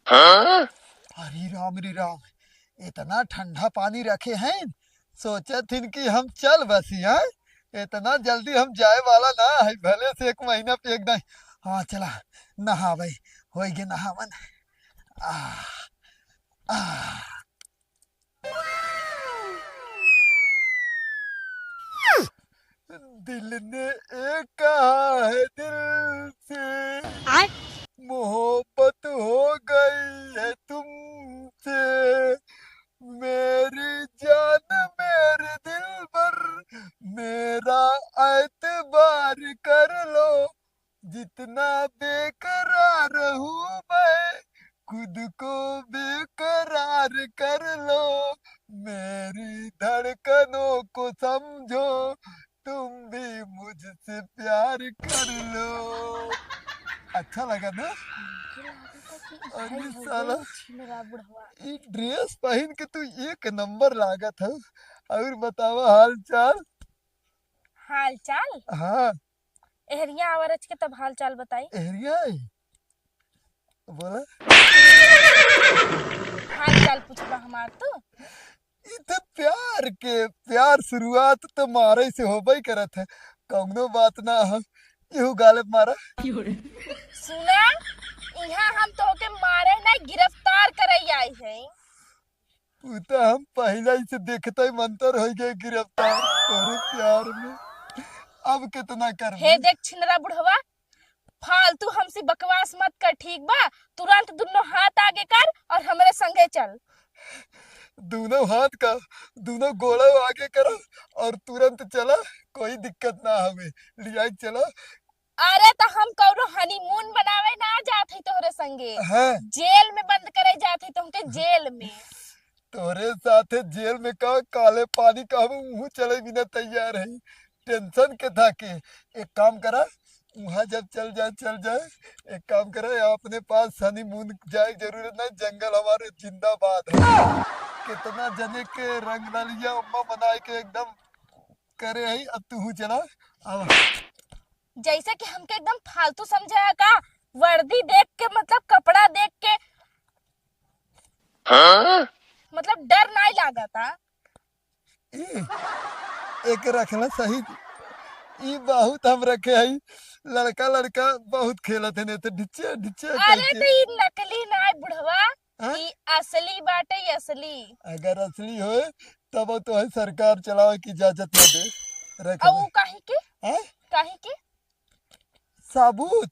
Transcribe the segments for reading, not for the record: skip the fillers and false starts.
हरी राम रे राम, इतना ठंडा पानी रखे हैं। सोचे थे कि हम चल बस यहाँ, इतना जल्दी हम जाए वाला ना है, भले से एक महीना पे एक नहीं। हाँ चला, नहा भाई, होएगे नहावन। आह, आह। दिल ने एक कहा है दिल से, मोहब्बत हो गई है तुमसे, मेरी जान मेरे दिल पर, मेरा एतबार कर लो, जितना बेकरार हूँ मैं, खुद को बेकरार कर लो, मेरी धड़कनों को समझो, तुम भी मुझसे प्यार कर लो। अच्छा लगा ना? अरे साला, ये ड्रेस पहन के तू एक नंबर लागत है। और बतावा हाल चाल। हाल चाल हाँ, एहरिया आवरच के तब हाल चाल बताई। एहरिया है? बोला हाल चाल पूछबा हमार तो। ये तो प्यार शुरुआत तो मारे से होबई करत है, कौनो बात ना है। यहू गाले मारा। सुना, यहाँ हम तोहके मारे नहीं गिरफ्तार करई आई है। तू तो हम पहले ही से देखते ही मंतर हो गए गिरफ्तार तोरे प्यार में। अब कितना कर हे देख छिनरा बुढ़वा, फालतू हमसे बकवास मत कर, ठीक बा? तुरंत दोनों हाथ आगे कर और हमरे संगे चल। दोनों हाथ का दोनों गोला आगे करो और तुरंत चला, कोई दिक्कत ना हमें, लिया चलो। अरे तो हम कौनो हनीमून बनावे ना जात हई तोहरे संगे, है जेल में बंद करे जात हई तुमके, जेल में। तोरे साथे जेल में का काले पानी का हम मुंह चले बिना तैयार है। टेंशन के था के एक काम करा, वहाँ जब चल जाए, एक काम करा, अपने पास हनीमून जाए जरूरत नहीं, जंगल हमारे जिंदाबाद है। कितना जने के रंग डालिया अम्मा बनाए के एकदम करे है। अब तू चला अब। जैसे कि हमके एकदम फालतू समझाया का? वर्दी देख के मतलब कपड़ा देख के मतलब डर नहीं लागा था। एक रखना सही। ई बहुत हम रखे है, लड़का लड़का बहुत खेलत है, नहीं तो डिचे डिचे कह अरे के। तो ये नकली ना बुढ़वा, हाँ? ये असली बाटे, ये असली। अगर असली हो तब तो है सरकार चलावे की इजाजत न दे। रख और ले। वो काहे के? हैं? काहे के? साबूत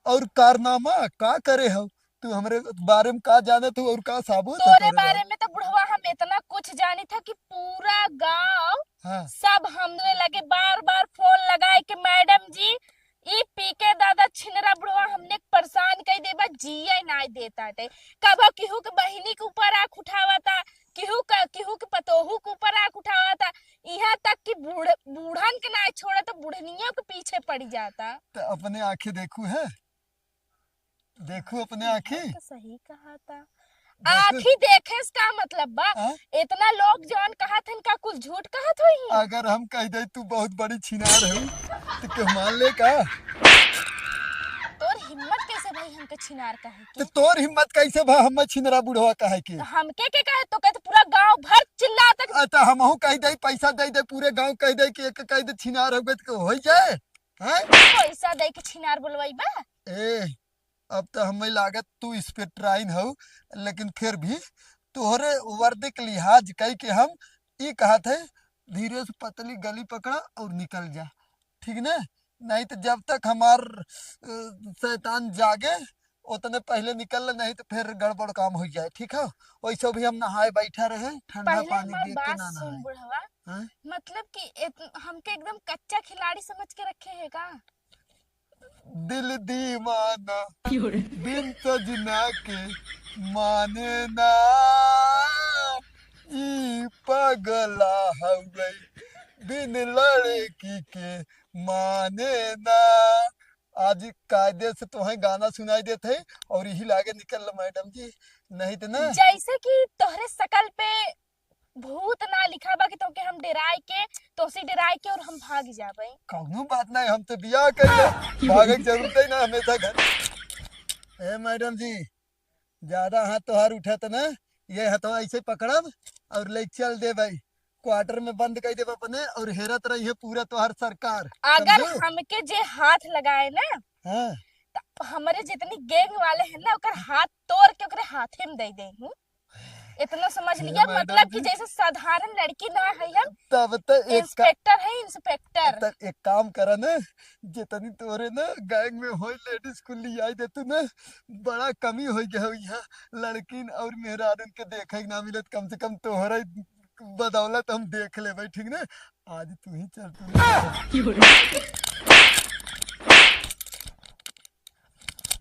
और कारनामा का करे हो? तू हमरे बारे में का जाने तू और का साबूत है तोरे तोरे बारे बारे? में तो बुढ़वा हम इतना कुछ जानी था कि पूरा गांव हाँ, सब हमरे लगे बार बार फोन लगाए कि मैडम जी, ई पीके दादा छिनरा बुढ़वा हमने परेशान कर देबा, जिए ना देता टे। कबो केहू के बहिनी के ऊपर आंख उठावता, केहू के पतोहू के ऊपर आंख उठावता, यहाँ तक कि बूढ़न के ना छोड़े तो बुढ़नियों के पीछे पड़ जाता। तो अपने आंखें देखू है, देखू अपने आंखें। तो सही कहा था। देखू। आखी देखे का मतलब बा, हाँ? इतना लोग जौन कहा थे का कुछ झूठ कहत होई। अगर हम कह दे तू बहुत बड़ी छिनार है तो क्यों मान ले का? तोर हिम्मत कैसे भाई हमके छिनार कहे तो के? तोर हिम्मत कैसे भा हम छिनरा बुढ़वा कहे के? तो हमके के कहे तो कहते पूरा गांव भर चिल्लाता। अच्छा हमहू कह दे, पैसा दे दे, पूरे गांव कह दे कि एक कह दे छिनार हो गए तो हो जाए। हैं? पैसा दे के छिनार बोलवाई बा? ए, अब तो हमें लागत तू इस पे ट्राइन हो, लेकिन फिर भी तोहरे वर्दी के लिहाज कह के हम ये कहा थे, धीरे से पतली गली पकड़ा और निकल जा, ठीक ना? नहीं तो जब तक हमार शैतान जागे उतने पहले निकल, नहीं तो फिर गड़बड़ काम हो जाए, ठीक है? वैसे भी हम नहाए बैठा रहे, ठंडा पहले पानी हमार देख के बात ना सुन नहाए। बुढ़वा, हाँ? मतलब कि हमके एकदम कच्चा खिलाड़ी समझ के रखे है का? दिल दीवाना बिन सजना के माने ना, ई पगला हवे बिन लड़की के माने ना। आज कायदे से तुम्हें गाना सुनाई देते और यही लागे निकल मैडम जी, नहीं तो ना। जैसे कि तोहरे शकल पे भूत ना लिखा बा कि तोके हम डराए के, तोसे डराए के और हम भाग जाबे। कौनो बात नहीं, हम तो बियाह कर ले, भागे की जरूरत ही ना हमेशा घर। ए मैडम जी, ज्यादा हाथ तोहार उठत ना, ये हथवा ऐसे पकड़ब और ले चल दे भाई, क्वार्टर में बंद कर देब अपने, और हेरत रही है पूरा तोहार सरकार। अगर समझो। हमके जे हाथ लगाए ना, हाँ। तो हमारे जितनी गैंग वाले हैं ना, ओकर हाथ तोड़ के ओकरे हाथे में दे दे हूँ। इतना समझ हे लिया, मैडम मतलब कि जी, जैसे साधारण लड़की ना है, हम तब तक इंस्पेक्टर है, इंस्पेक्टर। एक काम करा ना, जितनी तोरे ना गैंग में हो लेडीज कुल आई दे तू ना, बड़ा कमी हो गया हो यहाँ, लड़किन और मेहरारन के देखे ना मिलत, कम से कम तोहरा बदौलत हम देख ले भाई, ठीक ना। आज तू ही चल, तू नहीं चल।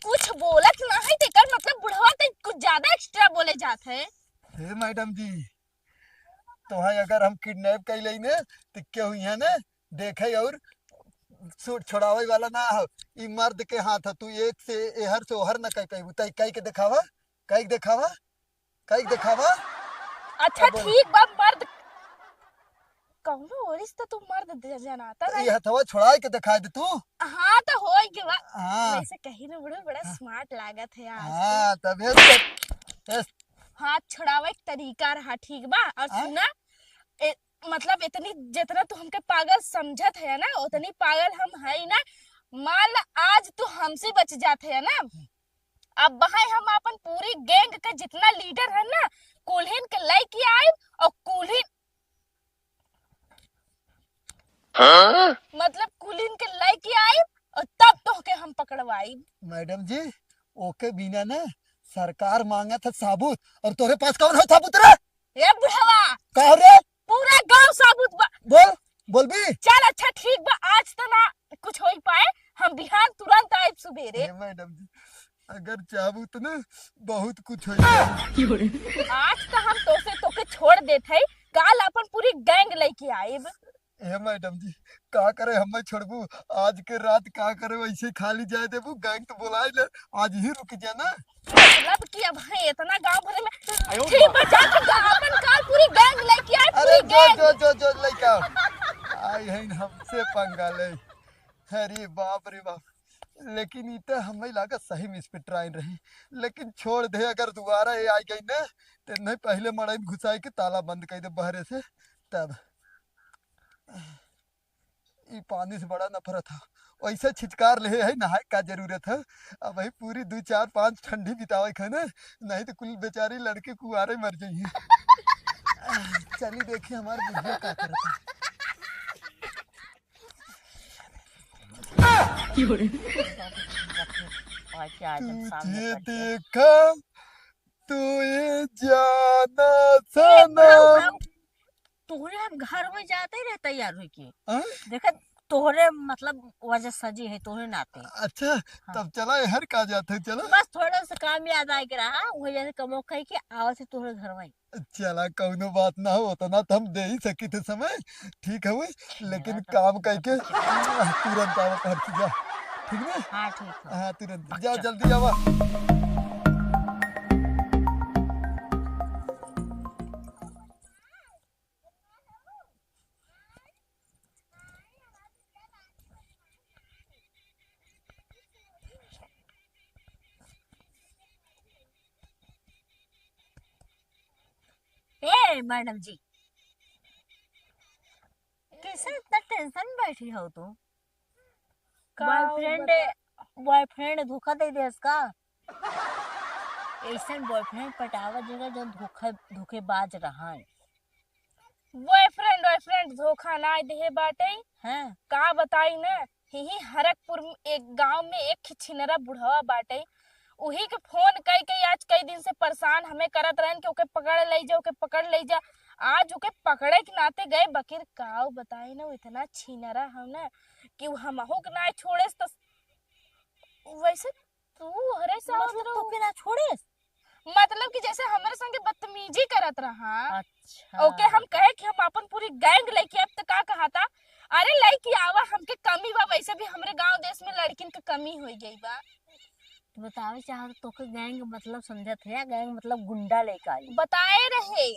कुछ बोलत ना है, तेकर मतलब बुढ़वा तो कुछ ज्यादा एक्स्ट्रा बोले जात है। हे मैडम जी, तोहा अगर हम किडनैप कर ले ने तो क्यों यहाँ ना देखे और छोड़ावे वाला ना हो, ई मर्द के हाथ है, तू एक से एहर से ओहर ना कह कही तई कह के दिखावा, कह के दिखावा, कह के दिखावा। अच्छा अब बोल। ठीक बा, मर्द कौनो और रिश्ता तू मर्द जनाता तो नहीं। ये हथवा छोड़ा के दिखा दे तू। हाँ तो हो गया। हाँ। वैसे कहीं ना बुढ़ो बड़ा स्मार्ट लागत है आज तो। हाँ तब ये हाथ छुड़ावे के तरीका रहा, ठीक बा। और हाँ? सुना, ए, मतलब इतनी जितना तू हमके पागल समझत है ना, उतनी पागल हम है ना। मान ला आज तू हमसे बच जाते है ना, अब भाई हम अपन पूरी गैंग का जितना लीडर है ना, कुल्हिन के लेके आए, और कुल्हिन मतलब कुलीन के लेके आई, और तब तो के हम पकड़वाई। मैडम जी, ओके बिना ना सरकार मांगा था साबुत, और तोरे पास कौन है साबुत रे? ये बुढ़वा कहो रे? पूरा गांव साबुत बा। बोल, बोल भी। चल अच्छा ठीक बा, आज तो ना कुछ हो ही पाए, हम बिहान तुरंत आए सुबेरे। हे मैडम जी, अगर चाहबू तो ना बहुत कुछ हो जाए। आज तो हम तोके छोड़ देते है, काल अपन पूरी गैंग लेके आए। हे मैडम जी, का करे हमें छोड़बू, आज के रात का करे वैसे खाली जाए देबू, गैंग तो बुलाए ले, आज ही रुक जाना। मतलब कि अब है इतना गांव भरे में, ठीक बा जाके अपन काल पूरी गैंग लेके आए, अरे पूरी जो गैंग। जो जो जो लइका आई है हमसे पंगा ले। अरे बाप रे बाप, लेकिन ई तो हमें लागत सही में इस पे ट्राइन रही, लेकिन छोड़ दे, अगर दोबारा ये आई गई ना तो नहीं पहले मड़ई में घुसाई के ताला बंद कर दे बहरे से, तब ई पानी से बड़ा नफरत था, वैसे छिचकार ले है, नहाए का जरूरत है। अब भाई पूरी 2 4 5 ठंडी बितावे है ना, नहीं तो कुल बेचारी लड़के कुआरे मर जाइए। चलिए देखिए हमारे बुढ़िया क्या करता है। तुझे देखा तो ये जाना सनम। तोहरे हम घर में जाते ही रहे तैयार हुई के हाँ? देखा, तोहरे मतलब वजह सजी है तोहरे नाते। अच्छा, हाँ। तब चला हर का जाते है, चला बस थोड़ा सा काम याद आ के रहा, वजह से कमो कही के आवा से तोहरे घर में। चला, कौनो बात ना हो, उतना तो हम दे ही सकी थे समय, ठीक है हुई, लेकिन काम करके तुरंत आवा पहुंच जा, ठीक ना। हाँ ठीक है। हाँ तुरंत जा, जल्दी आवा। ए मैडम जी, कैसे इतना टेंशन में बैठी हो तुम? बॉयफ्रेंड बॉयफ्रेंड धोखा दे दे इसका। ऐसा बॉयफ्रेंड पटावा जगह जो धोखेबाज रहा है। बॉयफ्रेंड धोखा ना दे बाटे। हैं? का बताई ना, यही हरकपुर में एक गांव में एक छिनरा बुढ़वा बाटे, उही के फोन कई के आज कई दिन से परेशान हमें करत रहन कि ओके पकड़ ले जा, ओके पकड़ ले जा। आज ओके पकड़े के नाते गए, बकिर काव बताई ना, वो इतना छिनरा हम ना कि हमहू के ना छोड़े तो। वैसे तू हरे समझ मतलब तो के ना छोड़े? मतलब कि जैसे हमारे संगे बदतमीजी करत रहा। अच्छा। ओके हम कहे कि हम अपन पूरी गैंग लेके अब, तो का कहा था, अरे लेके आवा, हमके कमी बा, वैसे भी हमरे गांव देश में लड़किन के कमी हो गई बा। बतावे चाहत तो के गैंग मतलब समझत है, गैंग मतलब गुंडा लेके आई। बताए रहे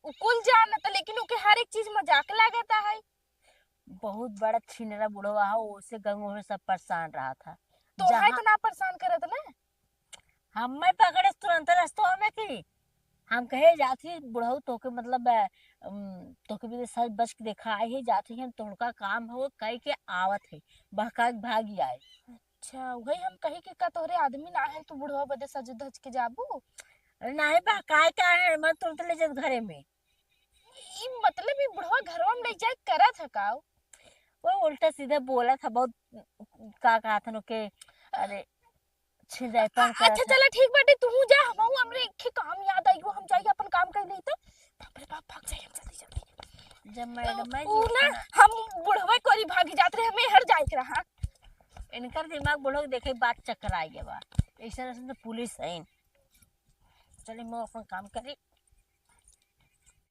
उ कुल जानता, लेकिन ओके हर एक चीज मजाक लागता है। बहुत बड़ा छिनरा बुढ़वा है, उससे गंग में सब परेशान रहा था। तो है तो ना परेशान करत ना। हमें पकड़े तुरंत रास्ते में की हम कहे जाती बुढ़ऊ तोके मतलब तोके भी सच बच के देखा आई है जाती है तोड़का काम हो कह के आवत है बहका के भागी आए। अच्छा वही हम कही कि का तोहरे आदमी ना है तू बुढ़वा बदे सज धज के जाबू। अरे नहीं बहकाए का है मैं तुरंत ले जात घरे में। ई मतलब ई बुढ़वा घरवा में ले जाए करत है का। वो उल्टा सीधे बोला था बहुत का कहा था के अरे छिड़ैपन करा अच्छा था। चला ठीक बाटे तू जा हम हमरे एक काम याद आई हो हम जाइए अपन काम कर लेते। बाप रे बाप भाग जाइए हम जल्दी जल्दी। जब मैडम ऊ ना हम बुढ़वे कोरी भागी जात रहे हमें हर जाए के रहा। इनकर दिमाग बोलो देखे बात चक्कर आ गया बा ऐसा तो पुलिस है। चलिए मैं अपन काम करी।